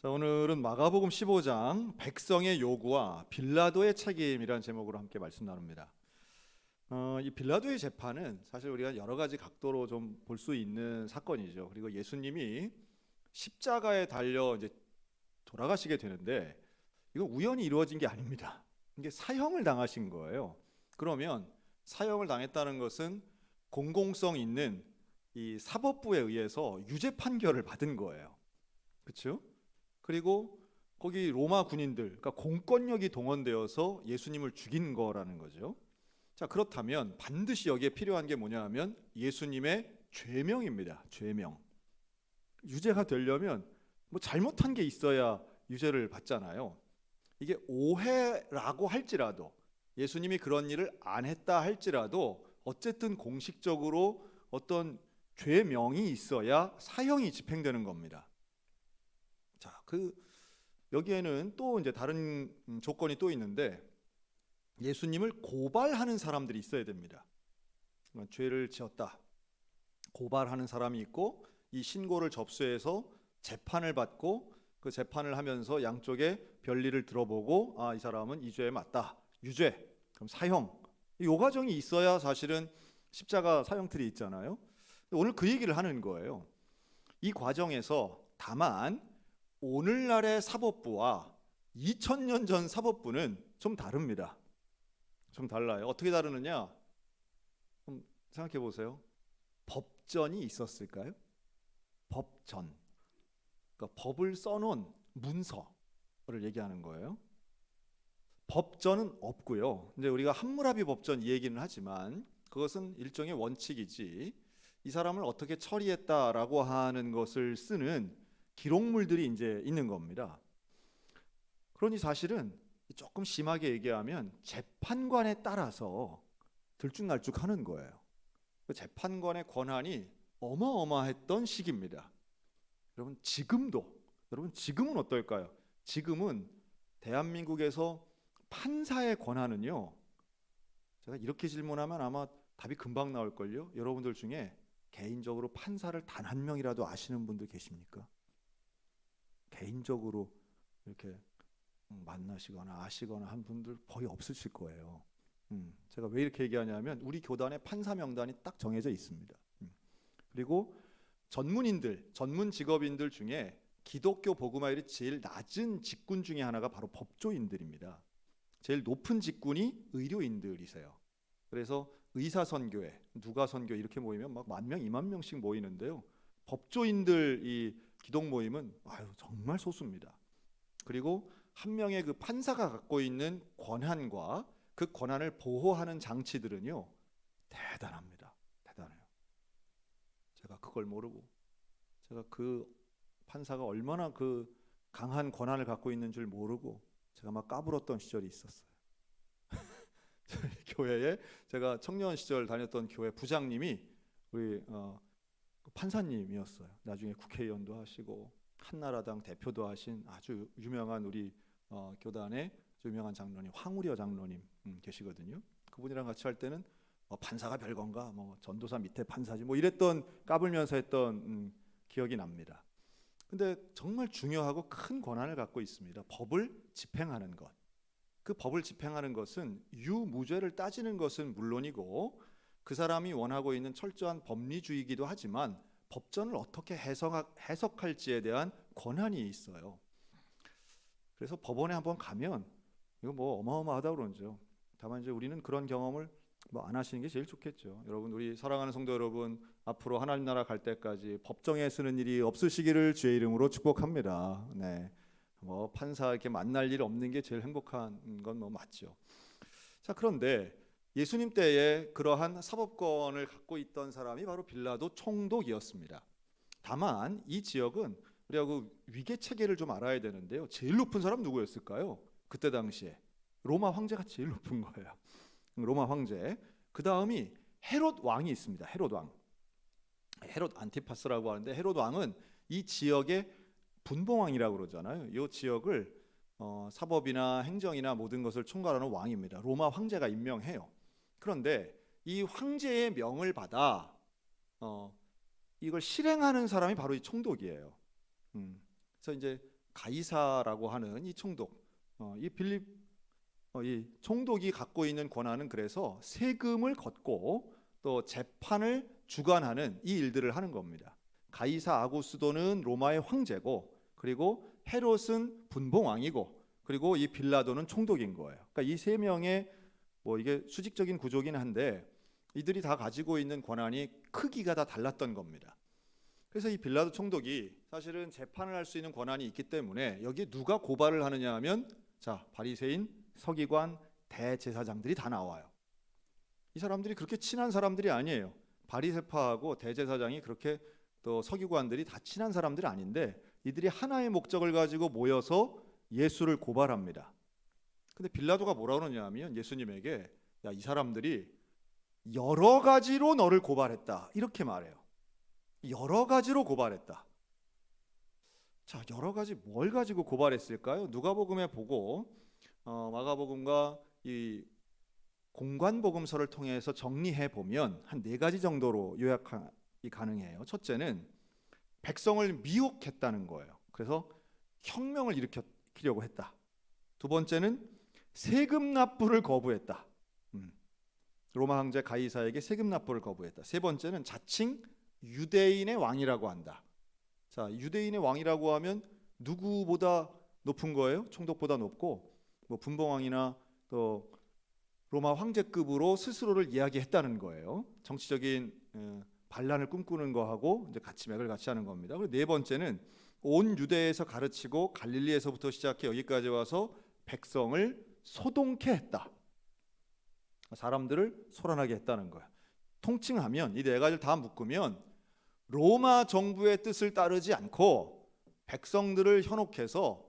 자, 오늘은 마가복음 15장 백성의 요구와 빌라도의 책임이라는 제목으로 함께 말씀 나눕니다. 이 빌라도의 재판은 사실 우리가 여러 가지 각도로 좀 볼 수 있는 사건이죠. 그리고 예수님이 십자가에 달려 이제 돌아가시게 되는데 이건 우연히 이루어진 게 아닙니다. 이게 사형을 당하신 거예요. 그러면 사형을 당했다는 것은 공공성 있는 이 사법부에 의해서 유죄 판결을 받은 거예요. 그렇죠? 그리고 거기 로마 군인들, 그러니까 공권력이 동원되어서 예수님을 죽인 거라는 거죠. 자, 그렇다면 반드시 여기에 필요한 게 뭐냐 하면 예수님의 죄명입니다. 죄명. 유죄가 되려면 뭐 잘못한 게 있어야 유죄를 받잖아요. 이게 오해라고 할지라도, 예수님이 그런 일을 안 했다 할지라도 어쨌든 공식적으로 어떤 죄명이 있어야 사형이 집행되는 겁니다. 자, 여기에는 또 이제 다른 조건이 또 있는데 예수님을 고발하는 사람들이 있어야 됩니다. 죄를 지었다 고발하는 사람이 있고, 이 신고를 접수해서 재판을 받고 그 재판을 하면서 양쪽의 변리를 들어보고 이 사람은 이 죄에 맞다, 유죄, 그럼 사형, 이 과정이 있어야 사실은 십자가 사형틀이 있잖아요. 오늘 그 얘기를 하는 거예요. 이 과정에서 다만 오늘날의 사법부와 2000년 전 사법부는 좀 다릅니다. 좀 달라요. 어떻게 다르느냐? 좀 생각해 보세요. 법전이 있었을까요? 법전. 그러니까 법을 써놓은 문서를 얘기하는 거예요. 법전은 없고요. 이제 우리가 함무라비 법전 이 얘기는 하지만 그것은 일종의 원칙이지, 이 사람을 어떻게 처리했다라고 하는 것을 쓰는 기록물들이 이제 있는 겁니다. 그러니 사실은 조금 심하게 얘기하면 재판관에 따라서 들쭉날쭉하는 거예요. 그 재판관의 권한이 어마어마했던 시기입니다. 여러분 지금은 어떨까요? 지금은 대한민국에서 판사의 권한은요, 제가 이렇게 질문하면 아마 답이 금방 나올걸요. 여러분들 중에 개인적으로 판사를 단 한 명이라도 아시는 분들 계십니까? 개인적으로 이렇게 만나시거나 아시거나 한 분들 거의 없으실 거예요. 제가 왜 이렇게 얘기하냐면 우리 교단에 판사 명단이 딱 정해져 있습니다. 그리고 전문 직업인들 중에 기독교 복음화율이 제일 낮은 직군 중에 하나가 바로 법조인들입니다. 제일 높은 직군이 의료인들이세요. 그래서 의사선교회, 누가선교 이렇게 모이면 막 10,000명, 20,000명씩 모이는데요. 법조인들 이 기독 모임은 정말 소수입니다. 그리고 한 명의 그 판사가 갖고 있는 권한과 그 권한을 보호하는 장치들은요, 대단합니다. 대단해요. 제가 그걸 모르고, 제가 그 판사가 얼마나 그 강한 권한을 갖고 있는 줄 모르고 제가 막 까불었던 시절이 있었어요. 교회에 제가 청년 시절 다녔던 교회 부장님이 우리 판사님이었어요. 나중에 국회의원도 하시고 한나라당 대표도 하신 아주 유명한 우리 교단의 유명한 장로님, 황우려 장로님 계시거든요. 그분이랑 같이 할 때는 판사가 별건가, 전도사 밑에 판사지, 이랬던 까불면서 했던 기억이 납니다. 근데 정말 중요하고 큰 권한을 갖고 있습니다. 법을 집행하는 것. 그 법을 집행하는 것은 유무죄를 따지는 것은 물론이고, 그 사람이 원하고 있는 철저한 법리주의이기도 하지만 법전을 어떻게 해석할지에 대한 권한이 있어요. 그래서 법원에 한번 가면 이거 어마어마하다고 그러죠. 다만 이제 우리는 그런 경험을 안 하시는 게 제일 좋겠죠. 여러분, 우리 사랑하는 성도 여러분, 앞으로 하나님 나라 갈 때까지 법정에 쓰는 일이 없으시기를 주의 이름으로 축복합니다. 네, 판사 이렇게 만날 일 없는 게 제일 행복한 건 맞죠. 자, 그런데 예수님 때에 그러한 사법권을 갖고 있던 사람이 바로 빌라도 총독이었습니다. 다만 이 지역은 우리가 그 위계 체계를 좀 알아야 되는데요. 제일 높은 사람 누구였을까요? 그때 당시에 로마 황제가 제일 높은 거예요. 로마 황제. 그 다음이 헤롯 왕이 있습니다. 헤롯 왕. 헤롯 안티파스라고 하는데, 헤롯 왕은 이 지역의 분봉왕이라고 그러잖아요. 이 지역을 사법이나 행정이나 모든 것을 총괄하는 왕입니다. 로마 황제가 임명해요. 그런데 이 황제의 명을 받아 이걸 실행하는 사람이 바로 이 총독이에요. 그래서 이제 가이사라고 하는 이 총독, 이 총독이 갖고 있는 권한은 그래서 세금을 걷고 또 재판을 주관하는 이 일들을 하는 겁니다. 가이사 아구스도는 로마의 황제고, 그리고 헤롯은 분봉왕이고, 그리고 이 빌라도는 총독인 거예요. 그러니까 이 세 명의 이게 수직적인 구조긴 한데 이들이 다 가지고 있는 권한이 크기가 다 달랐던 겁니다. 그래서 이 빌라도 총독이 사실은 재판을 할 수 있는 권한이 있기 때문에 여기에 누가 고발을 하느냐 하면 바리새인, 서기관, 대제사장들이 다 나와요. 이 사람들이 그렇게 친한 사람들이 아니에요. 바리새파하고 대제사장이 그렇게 또 서기관들이 다 친한 사람들이 아닌데 이들이 하나의 목적을 가지고 모여서 예수를 고발합니다. 근데 빌라도가 뭐라 그러냐면 예수님에게 이 사람들이 여러 가지로 너를 고발했다 이렇게 말해요. 여러 가지로 고발했다. 자, 여러 가지 뭘 가지고 고발했을까요? 누가복음에 보고 마가복음과 이 공관복음서를 통해서 정리해 보면 한 4가지 정도로 요약이 가능해요. 첫째는 백성을 미혹했다는 거예요. 그래서 혁명을 일으키려고 했다. 두 번째는 세금 납부를 거부했다. 로마 황제 가이사에게 세금 납부를 거부했다. 세 번째는 자칭 유대인의 왕이라고 한다. 자, 유대인의 왕이라고 하면 누구보다 높은 거예요? 총독보다 높고 분봉왕이나 또 로마 황제급으로 스스로를 이야기했다는 거예요. 정치적인 반란을 꿈꾸는 거하고 이제 같이 맥을 같이 하는 겁니다. 그리고 네 번째는 온 유대에서 가르치고 갈릴리에서부터 시작해 여기까지 와서 백성을 소동케 했다. 사람들을 소란하게 했다는 거야. 통칭하면 이 4가지를 다 묶으면 로마 정부의 뜻을 따르지 않고 백성들을 현혹해서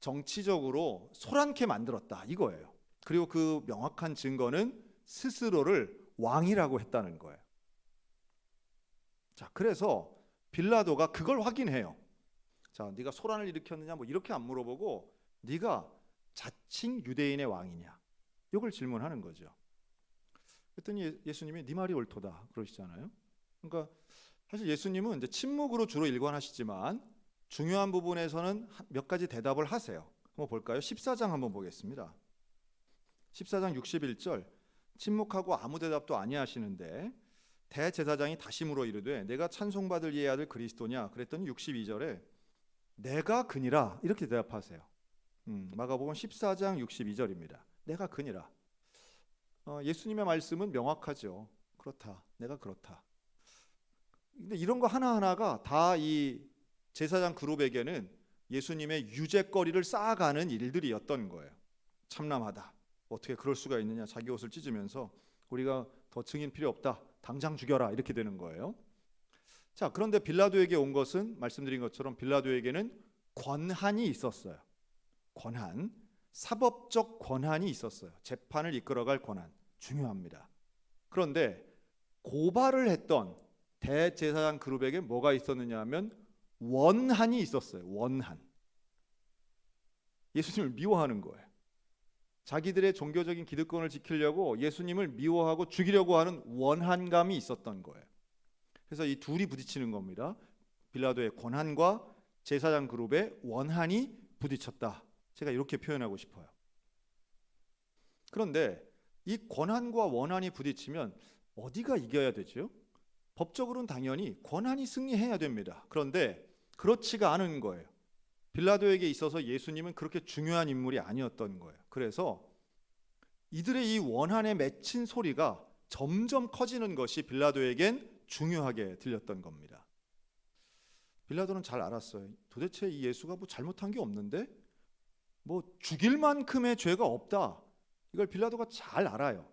정치적으로 소란케 만들었다 이거예요. 그리고 그 명확한 증거는 스스로를 왕이라고 했다는 거예요. 자, 그래서 빌라도가 그걸 확인해요. 자, 네가 소란을 일으켰느냐 이렇게 안 물어보고 네가 자칭 유대인의 왕이냐 이걸 질문하는 거죠. 그랬더니 예수님이 네 말이 옳도다 그러시잖아요. 그러니까 사실 예수님은 이제 침묵으로 주로 일관하시지만 중요한 부분에서는 몇 가지 대답을 하세요. 한번 볼까요? 14장 한번 보겠습니다. 14장 61절 침묵하고 아무 대답도 아니하시는데 대제사장이 다시 물어 이르되 내가 찬송받을 이의 아들 그리스도냐? 그랬더니 62절에 내가 그니라 이렇게 대답하세요. 마가복음 14장 62절입니다. 내가 그니라. 예수님의 말씀은 명확하죠. 그렇다. 내가 그렇다. 근데 이런 거 하나하나가 다 이 제사장 그룹에게는 예수님의 유죄거리를 쌓아가는 일들이었던 거예요. 참남하다. 어떻게 그럴 수가 있느냐. 자기 옷을 찢으면서 우리가 더 증인 필요 없다. 당장 죽여라. 이렇게 되는 거예요. 자, 그런데 빌라도에게 온 것은 말씀드린 것처럼 빌라도에게는 권한이 있었어요. 권한, 사법적 권한이 있었어요. 재판을 이끌어갈 권한, 중요합니다. 그런데 고발을 했던 대제사장 그룹에게 뭐가 있었느냐 하면 원한이 있었어요. 원한. 예수님을 미워하는 거예요. 자기들의 종교적인 기득권을 지키려고 예수님을 미워하고 죽이려고 하는 원한감이 있었던 거예요. 그래서 이 둘이 부딪히는 겁니다. 빌라도의 권한과 제사장 그룹의 원한이 부딪혔다. 제가 이렇게 표현하고 싶어요. 그런데 이 권한과 원한이 부딪히면 어디가 이겨야 되죠? 법적으로는 당연히 권한이 승리해야 됩니다. 그런데 그렇지가 않은 거예요. 빌라도에게 있어서 예수님은 그렇게 중요한 인물이 아니었던 거예요. 그래서 이들의 이 원한에 맺힌 소리가 점점 커지는 것이 빌라도에겐 중요하게 들렸던 겁니다. 빌라도는 잘 알았어요. 도대체 이 예수가 잘못한 게 없는데 죽일 만큼의 죄가 없다. 이걸 빌라도가 잘 알아요.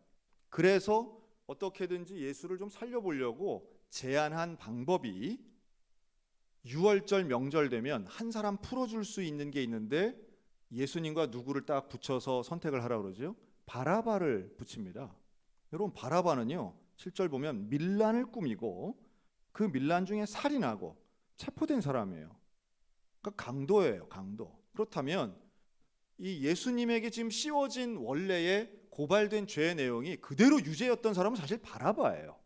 그래서 어떻게든지 예수를 좀 살려보려고 제안한 방법이 유월절 명절 되면 한 사람 풀어줄 수 있는 게 있는데 예수님과 누구를 딱 붙여서 선택을 하라고 그러죠. 바라바를 붙입니다. 여러분 바라바는요 7절 보면 밀란을 꾸미고 그 밀란 중에 살인하고 체포된 사람이에요. 그러니까 강도예요. 강도. 그렇다면 이 예수님에게 지금 씌워진 원래의 고발된 죄의 내용이 그대로 유죄였던 사람은 사실 바라바예요.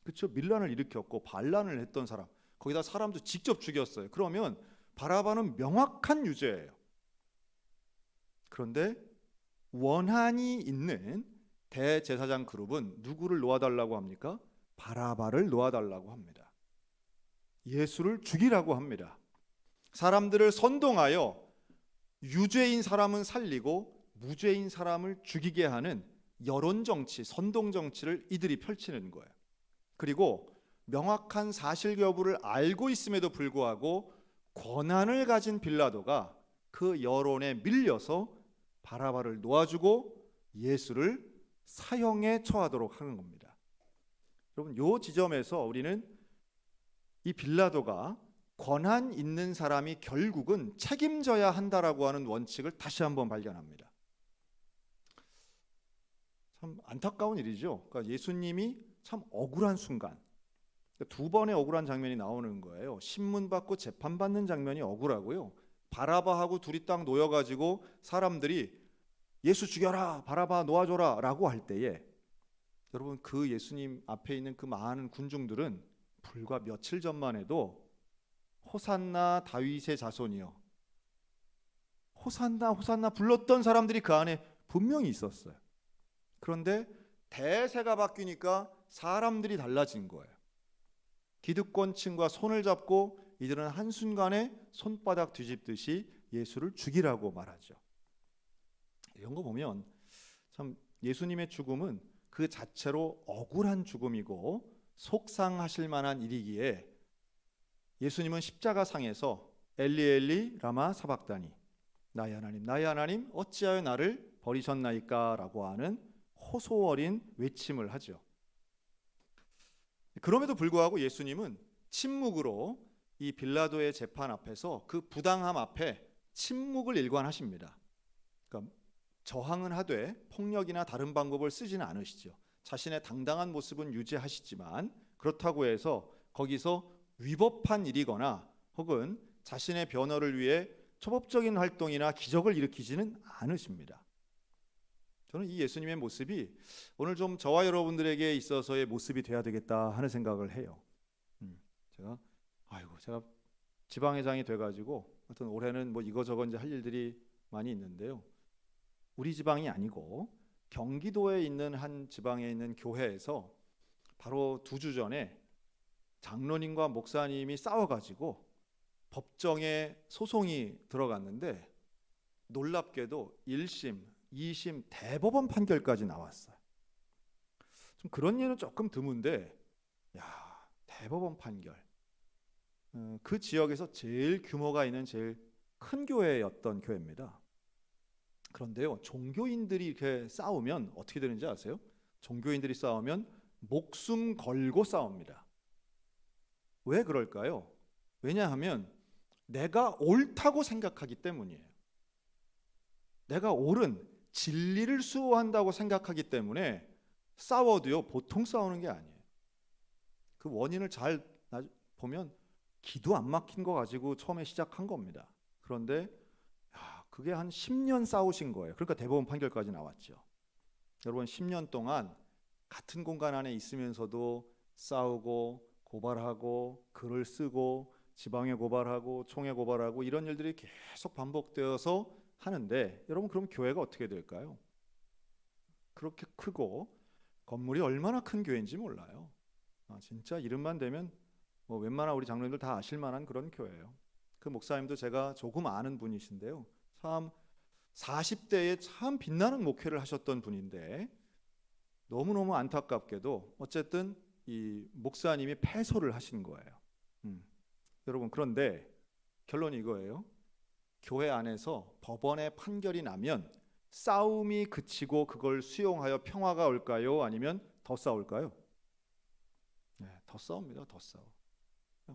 그렇죠? 밀란을 일으켰고 반란을 했던 사람, 거기다 사람도 직접 죽였어요. 그러면 바라바는 명확한 유죄예요. 그런데 원한이 있는 대제사장 그룹은 누구를 놓아달라고 합니까? 바라바를 놓아달라고 합니다. 예수를 죽이라고 합니다. 사람들을 선동하여 유죄인 사람은 살리고 무죄인 사람을 죽이게 하는 여론정치, 선동정치를 이들이 펼치는 거예요. 그리고 명확한 사실 여부를 알고 있음에도 불구하고 권한을 가진 빌라도가 그 여론에 밀려서 바라바를 놓아주고 예수를 사형에 처하도록 하는 겁니다. 여러분, 이 지점에서 우리는 이 빌라도가 권한 있는 사람이 결국은 책임져야 한다라고 하는 원칙을 다시 한번 발견합니다. 참 안타까운 일이죠. 그러니까 예수님이 참 억울한 순간, 두 번의 억울한 장면이 나오는 거예요. 신문 받고 재판 받는 장면이 억울하고요. 바라바하고 둘이 딱 놓여가지고 사람들이 예수 죽여라, 바라바 놓아줘라 라고 할 때에 여러분, 그 예수님 앞에 있는 그 많은 군중들은 불과 며칠 전만 해도 호산나 다윗의 자손이요, 호산나 호산나 불렀던 사람들이 그 안에 분명히 있었어요. 그런데 대세가 바뀌니까 사람들이 달라진 거예요. 기득권층과 손을 잡고 이들은 한순간에 손바닥 뒤집듯이 예수를 죽이라고 말하죠. 이런 거 보면 참 예수님의 죽음은 그 자체로 억울한 죽음이고 속상하실 만한 일이기에 예수님은 십자가상에서 엘리 엘리 라마 사박다니, 나의 하나님 어찌하여 나를 버리셨나이까 라고 하는 호소어린 외침을 하죠. 그럼에도 불구하고 예수님은 침묵으로 이 빌라도의 재판 앞에서 그 부당함 앞에 침묵을 일관하십니다. 그러니까 저항은 하되 폭력이나 다른 방법을 쓰지는 않으시죠. 자신의 당당한 모습은 유지하시지만 그렇다고 해서 거기서 위법한 일이거나 혹은 자신의 변호를 위해 초법적인 활동이나 기적을 일으키지는 않으십니다. 저는 이 예수님의 모습이 오늘 좀 저와 여러분들에게 있어서의 모습이 돼야 되겠다 하는 생각을 해요. 제가 지방회장이 돼가지고 하여튼 올해는 뭐 이거저거 이제 할 일들이 많이 있는데요. 우리 지방이 아니고 경기도에 있는 한 지방에 있는 교회에서 바로 2주 전에 장로님과 목사님이 싸워가지고 법정에 소송이 들어갔는데 놀랍게도 1심, 2심 대법원 판결까지 나왔어요. 좀 그런 예는 조금 드문데, 대법원 판결. 그 지역에서 제일 규모가 있는 제일 큰 교회였던 교회입니다. 그런데요, 종교인들이 이렇게 싸우면 어떻게 되는지 아세요? 종교인들이 싸우면 목숨 걸고 싸웁니다. 왜 그럴까요? 왜냐하면 내가 옳다고 생각하기 때문이에요. 내가 옳은 진리를 수호한다고 생각하기 때문에 싸워도요, 보통 싸우는 게 아니에요. 그 원인을 잘 보면 기도 안 막힌 거 가지고 처음에 시작한 겁니다. 그런데 그게 한 10년 싸우신 거예요. 그러니까 대법원 판결까지 나왔죠. 여러분, 10년 동안 같은 공간 안에 있으면서도 싸우고 고발하고 글을 쓰고 지방에 고발하고 총회 고발하고 이런 일들이 계속 반복되어서 하는데, 여러분, 그럼 교회가 어떻게 될까요? 그렇게 크고 건물이 얼마나 큰 교회인지 몰라요. 진짜 이름만 대면 뭐 웬만한 우리 장로님들 다 아실 만한 그런 교회예요. 그 목사님도 제가 조금 아는 분이신데요, 참 40대에 참 빛나는 목회를 하셨던 분인데 너무너무 안타깝게도 어쨌든 이 목사님이 패소를 하신 거예요. 여러분, 그런데 결론이 이거예요. 교회 안에서 법원의 판결이 나면 싸움이 그치고 그걸 수용하여 평화가 올까요? 아니면 더 싸울까요? 더 싸웁니다. 더 싸워.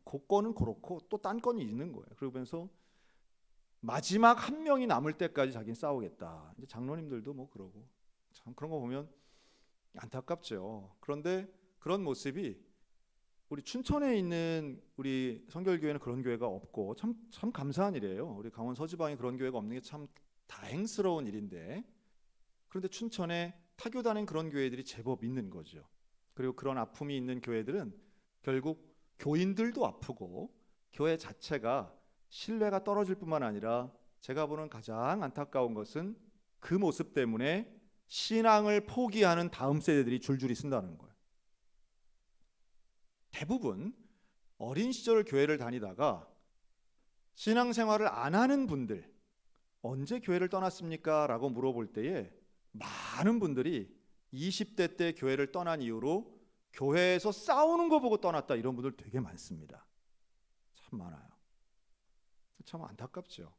그 건은 그렇고 또 딴 건이 있는 거예요. 그러면서 마지막 한 명이 남을 때까지 자기는 싸우겠다. 이제 장로님들도 뭐 그러고, 참 그런 거 보면 안타깝죠. 그런데 그런 모습이 우리 춘천에 있는 우리 성결교회는 그런 교회가 없고 참 감사한 일이에요. 우리 강원 서지방에 그런 교회가 없는 게 참 다행스러운 일인데, 그런데 춘천에 타교 다닌 그런 교회들이 제법 있는 거죠. 그리고 그런 아픔이 있는 교회들은 결국 교인들도 아프고 교회 자체가 신뢰가 떨어질 뿐만 아니라 제가 보는 가장 안타까운 것은 그 모습 때문에 신앙을 포기하는 다음 세대들이 줄줄이 쓴다는 거예요. 대부분 어린 시절 교회를 다니다가 신앙생활을 안 하는 분들, 언제 교회를 떠났습니까? 라고 물어볼 때에 많은 분들이 20대 때 교회를 떠난 이유로 교회에서 싸우는 거 보고 떠났다, 이런 분들 되게 많습니다. 참 많아요. 참 안타깝죠.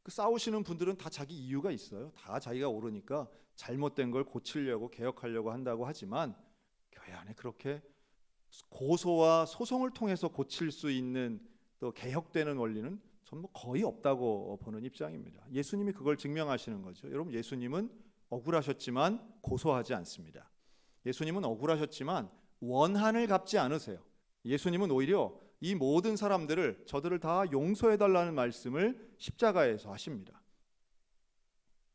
그 싸우시는 분들은 다 자기 이유가 있어요. 다 자기가 옳으니까 잘못된 걸 고치려고 개혁하려고 한다고 하지만 교회 안에 그렇게 고소와 소송을 통해서 고칠 수 있는 또 개혁되는 원리는 전부 거의 없다고 보는 입장입니다. 예수님이 그걸 증명하시는 거죠. 여러분, 예수님은 억울하셨지만 고소하지 않습니다. 예수님은 억울하셨지만 원한을 갚지 않으세요. 예수님은 오히려 이 모든 사람들을, 저들을 다 용서해달라는 말씀을 십자가에서 하십니다.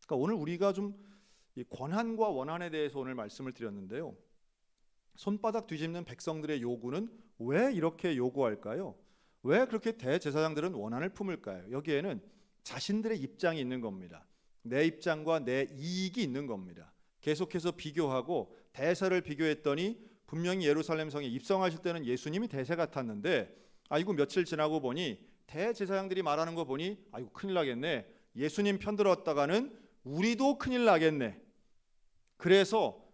그러니까 오늘 우리가 좀 이 권한과 원한에 대해서 오늘 말씀을 드렸는데요. 손바닥 뒤집는 백성들의 요구는 왜 이렇게 요구할까요? 왜 그렇게 대제사장들은 원한을 품을까요? 여기에는 자신들의 입장이 있는 겁니다. 내 입장과 내 이익이 있는 겁니다. 계속해서 비교하고 대세를 비교했더니 분명히 예루살렘 성에 입성하실 때는 예수님이 대세 같았는데, 아이고 며칠 지나고 보니 대제사장들이 말하는 거 보니 아이고 큰일 나겠네, 예수님 편들었다가는 우리도 큰일 나겠네. 그래서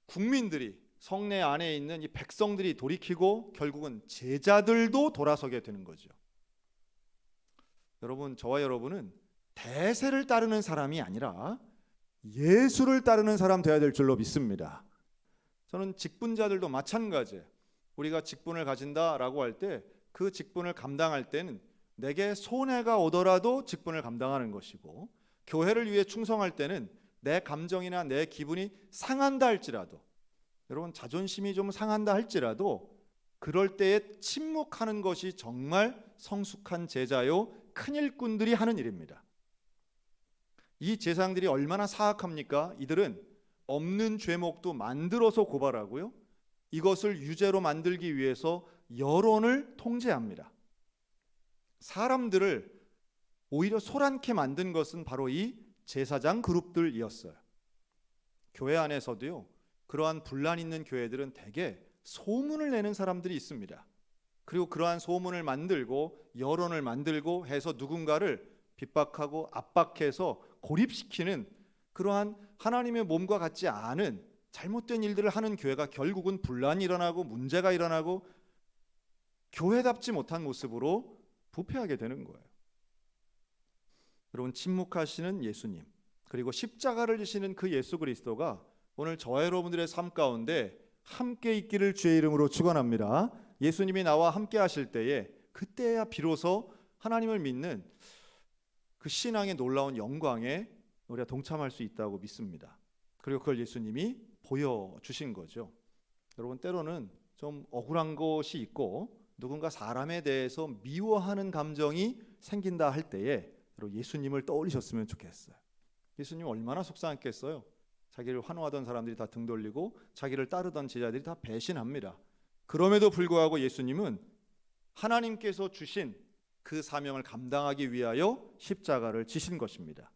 국민들이, 성내 안에 있는 이 백성들이 돌이키고 결국은 제자들도 돌아서게 되는 거죠. 여러분, 저와 여러분은 대세를 따르는 사람이 아니라 예수를 따르는 사람 되어야 될 줄로 믿습니다. 저는 직분자들도 마찬가지예요. 우리가 직분을 가진다라고 할 때 그 직분을 감당할 때는 내게 손해가 오더라도 직분을 감당하는 것이고, 교회를 위해 충성할 때는 내 감정이나 내 기분이 상한다 할지라도, 여러분 자존심이 좀 상한다 할지라도 그럴 때에 침묵하는 것이 정말 성숙한 제자요 큰 일꾼들이 하는 일입니다. 이 제사장들이 얼마나 사악합니까? 이들은 없는 죄목도 만들어서 고발하고요, 이것을 유죄로 만들기 위해서 여론을 통제합니다. 사람들을 오히려 소란케 만든 것은 바로 이 제사장 그룹들이었어요. 교회 안에서도요, 그러한 분란 있는 교회들은 대개 소문을 내는 사람들이 있습니다. 그리고 그러한 소문을 만들고 여론을 만들고 해서 누군가를 핍박하고 압박해서 고립시키는 그러한 하나님의 몸과 같지 않은 잘못된 일들을 하는 교회가 결국은 분란이 일어나고 문제가 일어나고 교회답지 못한 모습으로 부패하게 되는 거예요. 여러분, 침묵하시는 예수님, 그리고 십자가를 지시는 그 예수 그리스도가 오늘 저와 여러분들의 삶 가운데 함께 있기를 주의 이름으로 축원합니다. 예수님이 나와 함께 하실 때에 그때야 비로소 하나님을 믿는 그 신앙의 놀라운 영광에 우리가 동참할 수 있다고 믿습니다. 그리고 그걸 예수님이 보여주신 거죠. 여러분, 때로는 좀 억울한 것이 있고 누군가 사람에 대해서 미워하는 감정이 생긴다 할 때에 예수님을 떠올리셨으면 좋겠어요. 예수님 얼마나 속상했겠어요. 자기를 환호하던 사람들이 다 등 돌리고 자기를 따르던 제자들이 다 배신합니다. 그럼에도 불구하고 예수님은 하나님께서 주신 그 사명을 감당하기 위하여 십자가를 지신 것입니다.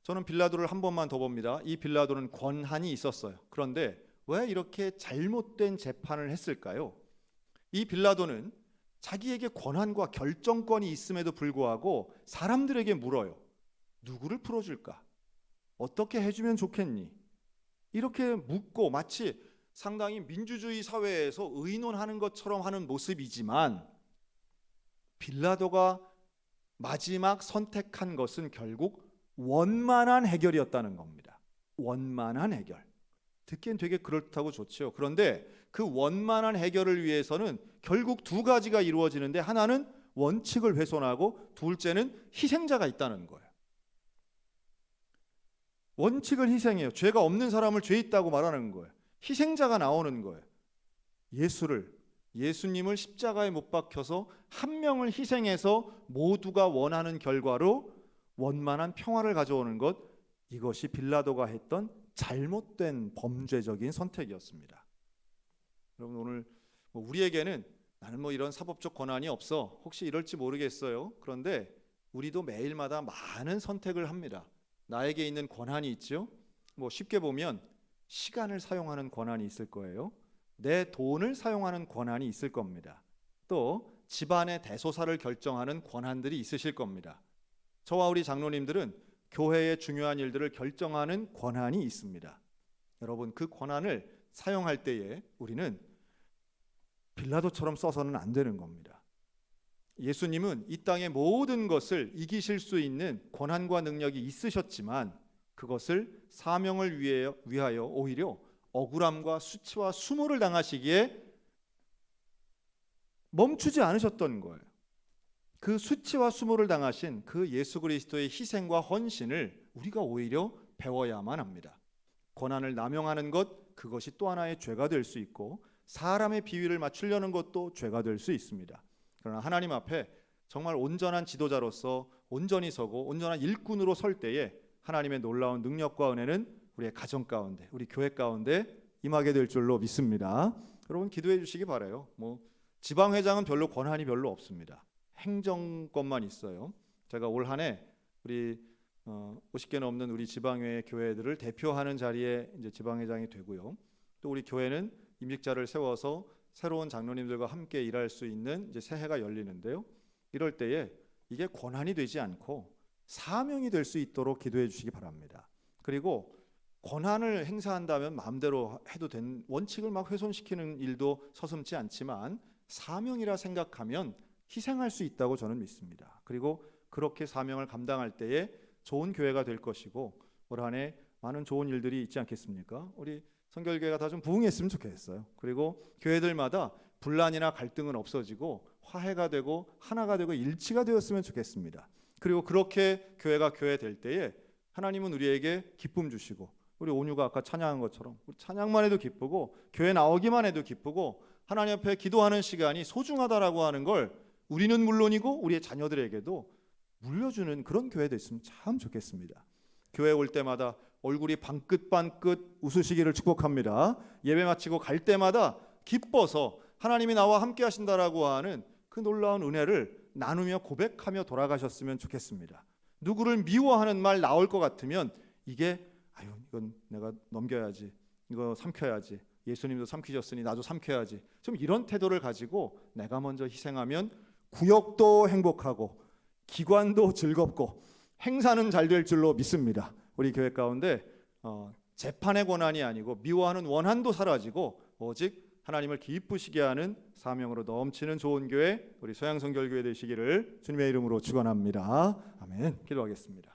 저는 빌라도를 한 번만 더 봅니다. 이 빌라도는 권한이 있었어요. 그런데 왜 이렇게 잘못된 재판을 했을까요? 이 빌라도는 자기에게 권한과 결정권이 있음에도 불구하고 사람들에게 물어요. 누구를 풀어줄까? 어떻게 해주면 좋겠니? 이렇게 묻고 마치 상당히 민주주의 사회에서 의논하는 것처럼 하는 모습이지만, 빌라도가 마지막 선택한 것은 결국 원만한 해결이었다는 겁니다. 원만한 해결. 듣기엔 되게 그렇다고 좋죠. 그런데 그 원만한 해결을 위해서는 결국 두 가지가 이루어지는데, 하나는 원칙을 훼손하고 둘째는 희생자가 있다는 거예요. 원칙을 희생해요. 죄가 없는 사람을 죄 있다고 말하는 거예요. 희생자가 나오는 거예요. 예수님을 십자가에 못 박혀서 한 명을 희생해서 모두가 원하는 결과로 원만한 평화를 가져오는 것, 이것이 빌라도가 했던 잘못된 범죄적인 선택이었습니다. 여러분, 오늘 우리에게는 나는 뭐 이런 사법적 권한이 없어. 혹시 이럴지 모르겠어요. 그런데 우리도 매일마다 많은 선택을 합니다. 나에게 있는 권한이 있죠. 뭐 쉽게 보면 시간을 사용하는 권한이 있을 거예요. 내 돈을 사용하는 권한이 있을 겁니다. 또 집안의 대소사를 결정하는 권한들이 있으실 겁니다. 저와 우리 장로님들은 교회의 중요한 일들을 결정하는 권한이 있습니다. 여러분, 그 권한을 사용할 때에 우리는 빌라도처럼 써서는 안 되는 겁니다. 예수님은 이 땅의 모든 것을 이기실 수 있는 권한과 능력이 있으셨지만 그것을 사명을 위하여 오히려 억울함과 수치와 수모를 당하시기에 멈추지 않으셨던 거예요. 그 수치와 수모를 당하신 그 예수 그리스도의 희생과 헌신을 우리가 오히려 배워야만 합니다. 권한을 남용하는 것, 그것이 또 하나의 죄가 될 수 있고 사람의 비위를 맞추려는 것도 죄가 될 수 있습니다. 그러나 하나님 앞에 정말 온전한 지도자로서 온전히 서고 온전한 일꾼으로 설 때에 하나님의 놀라운 능력과 은혜는 우리의 가정 가운데, 우리 교회 가운데 임하게 될 줄로 믿습니다. 여러분 기도해 주시기 바라요. 지방회장은 별로 권한이 별로 없습니다. 행정권만 있어요. 제가 올 한 해 우리 50개 넘는 우리 지방회 교회들을 대표하는 자리에 이제 지방회장이 되고요. 또 우리 교회는 임직자를 세워서 새로운 장로님들과 함께 일할 수 있는 이제 새해가 열리는데요. 이럴 때에 이게 권한이 되지 않고 사명이 될 수 있도록 기도해 주시기 바랍니다. 그리고 권한을 행사한다면 마음대로 해도 된 원칙을 막 훼손시키는 일도 서슴지 않지만 사명이라 생각하면 희생할 수 있다고 저는 믿습니다. 그리고 그렇게 사명을 감당할 때에 좋은 교회가 될 것이고 올 한 해 많은 좋은 일들이 있지 않겠습니까? 우리 성결교회가 다 좀 부흥했으면 좋겠어요. 그리고 교회들마다 분란이나 갈등은 없어지고 화해가 되고 하나가 되고 일치가 되었으면 좋겠습니다. 그리고 그렇게 교회가 교회 될 때에 하나님은 우리에게 기쁨 주시고 우리 온유가 아까 찬양한 것처럼 우리 찬양만 해도 기쁘고 교회 나오기만 해도 기쁘고 하나님 앞에 기도하는 시간이 소중하다라고 하는 걸 우리는 물론이고 우리의 자녀들에게도 물려주는 그런 교회 됐으면 참 좋겠습니다. 교회 올 때마다 얼굴이 반긋반긋 웃으시기를 축복합니다. 예배 마치고 갈 때마다 기뻐서 하나님이 나와 함께 하신다라고 하는 그 놀라운 은혜를 나누며 고백하며 돌아가셨으면 좋겠습니다. 누구를 미워하는 말 나올 것 같으면 이게 이건 내가 넘겨야지, 이거 삼켜야지, 예수님도 삼키셨으니 나도 삼켜야지, 좀 이런 태도를 가지고 내가 먼저 희생하면 구역도 행복하고 기관도 즐겁고 행사는 잘 될 줄로 믿습니다. 우리 교회 가운데 재판의 권한이 아니고 미워하는 원한도 사라지고 오직 하나님을 기쁘시게 하는 사명으로 넘치는 좋은 교회, 우리 소양성결교회 되시기를 주님의 이름으로 축원합니다. 아멘. 기도하겠습니다.